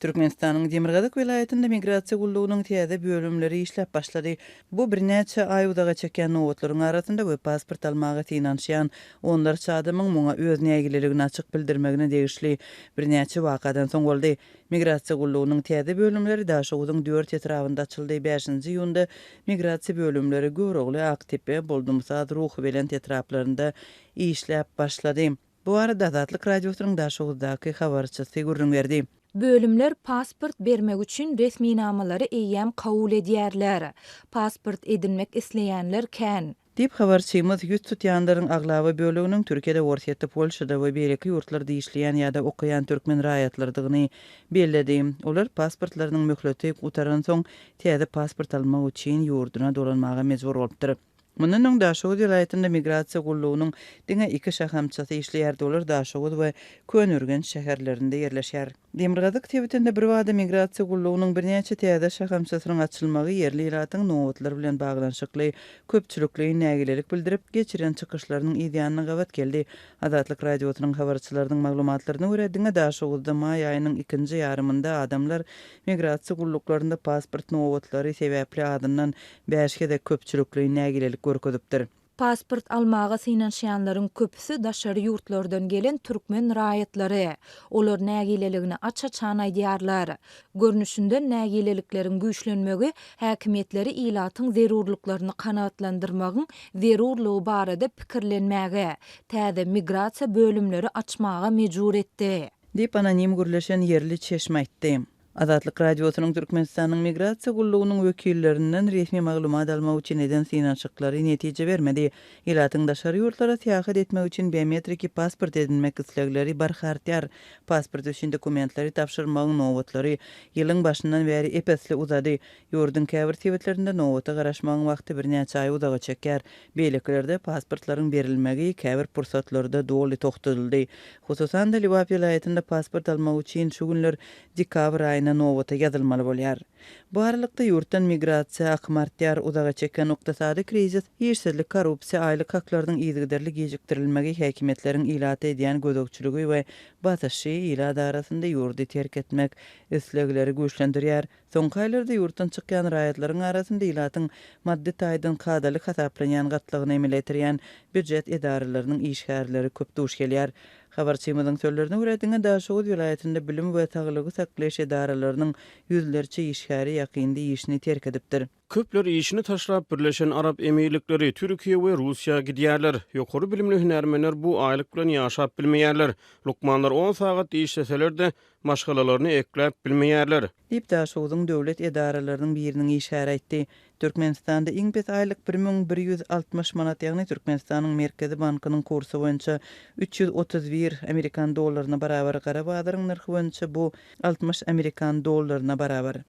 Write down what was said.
Türkmenistanyň Demirgazyk vilayetinde migrasiýa gullugynyň täze bölümleri işläp başlady. Bu bir näçe ay udaga çeken nowatlaryň arasynda we pasport almagy tinanşýan onlarça adamyň muňa öz nägileligini açyk bildirmegine degişli bir näçe wakadan soň boldy. Migrasiýa gullugynyň täze bölümleri daşagyň 4 etrafynda açyldy. 5-nji ýylda migrasiýa bölümleri görogly aktipe boldumsa ruh bilen etraflarynda işläp başlady. Bu arada Azatlyk radiosynyň daşagyndaky habarçysy gurrun berdi. Bölümler pasport bermek üçin resmi namalary eýýäm kabul edýärler. Pasport edinmek isleýänler kän. Dip habarçymyz ýüz tutýanlaryň aglaba bölüginiň Türkiýede, Orsiýetde, Polşada we beýleki ýurtlarda işleýän ýa-da okuyan türkmen raýatlardygyny bellädi. Olar pasportlarynyň möhleti utaran soň täze pasport almak üçin ýurduna dolanmaga mejbur bolupdyr. Munun Daşoğuz vilayetinde migrasiýa gullugynyň diňe 2 şahamçysy işleýärdi. Olar Daşoğuz we Könürgen şäherlerinde ýerleşýär. Demirgazyk tebitinde bir wada migrasiýa gullugynyň bir näçe täze şahamçysynyň açylmagy yerli ýerlatyň nowatlar bilen baglanşykly köpçülikli nägilelik bildirip geçiren çykyşlarynyň ýa-da gawat geldi. Azatlyk radiosynyň habarçylarynyň maglumatlaryna görä diňe Daşoğuzda may aýynyň 2-nji ýarymynda adamlar migrasiýa gulluklarynda pasport nowatlary sebäpli adından 5-ge de köpçülikli nägilelik görkezipdir. Pasport almaga synanşýanlaryň köpüsi daşary ýurtlardan gelen türkmen raýatlary. Olar nägileligini aça-çan aýdýarlar. Görnüşinde nägileliklerin güýçlenmegi häkimetleri ilatyň zerurlyklaryny kanagatlandyrmagyň zerurlygy barada pikirlenmäge, täze migrasiýa bölümleri açmaga mejbur etdi. Dip anonim gürleşen yerli çeşme aýtdy. Azatlyk radiosynyň Türkmenistanyň migrasiýa gullugynyň wekillerinden resmi maglumat almak üçin eden synanşyklary netije bermedi. Ýylatyň daşary ýurtlara seýahat etmek üçin biometrik pasport edinmek islegleri barhartyar. Pasport üçin dokumentlary tapşyrmagyň nowatlary ýylyň başyndan bäri epesli uzady. Ýurdun käbir tebitlerinde nowata garaşmagyň wagty bir näçe ay udaga çeker. Beýleklerde pasportlaryň berilmegi käbir pursatlarda doly toktatyldy. Hususan da Liwap vilayetinde pasport almak üçin şu günler dekabr ayına nowata ýazylmaly bolýar. Bu aralykda ýurtdan migrasiýa akmartyar udaga çeken noktasady krizis, ýeşillik, korrupsiýa, aýlyk haklarynyň ýygyderli gejikdirilmegi, häkimetleriň ilaty edýän gözegçiligi we batyşy ýylady arasynda ýurdy terk etmek islegleri güýçlendirýär. Soňky aýlarda ýurtdan çykýan raýatlaryň arasynda ýylatyň maddi taýdan kadaly hasaplanýan gatlygyny emeletirýän büdjet edaralarynyň işgärleri köp duş gelýär. Habarçymyzyň sözlerine görä diňe Daşoğuz vilayetinde bilim we saglygy saklaýyş edaralarynyň ýüzlerçe işgäri ýakynda işini terk edipdir. Köpler işini taşrap Birleşen Arap Emirlikleri, Türkiýe we Russiýa gidýärler. Ýokary bilimli hünärmenler bu aýlyk bilen ýaşap bilmeýärler. Lukmanlar 10 sagat işleseler-de maşgalalaryny ekläp bilmeýärler. Dip Daşoğuzyň döwlet edaralarynyň biriniň işare etdi. Türkmenistanda iň pes aýlyk 1160 manat, ýagny Türkmenistanyň Merkezi bankynyň kursy boýunça 331 Amerikan dollaryna barabar, Garabadyryň narhy boýunça bu 60 Amerikan dollaryna barabar.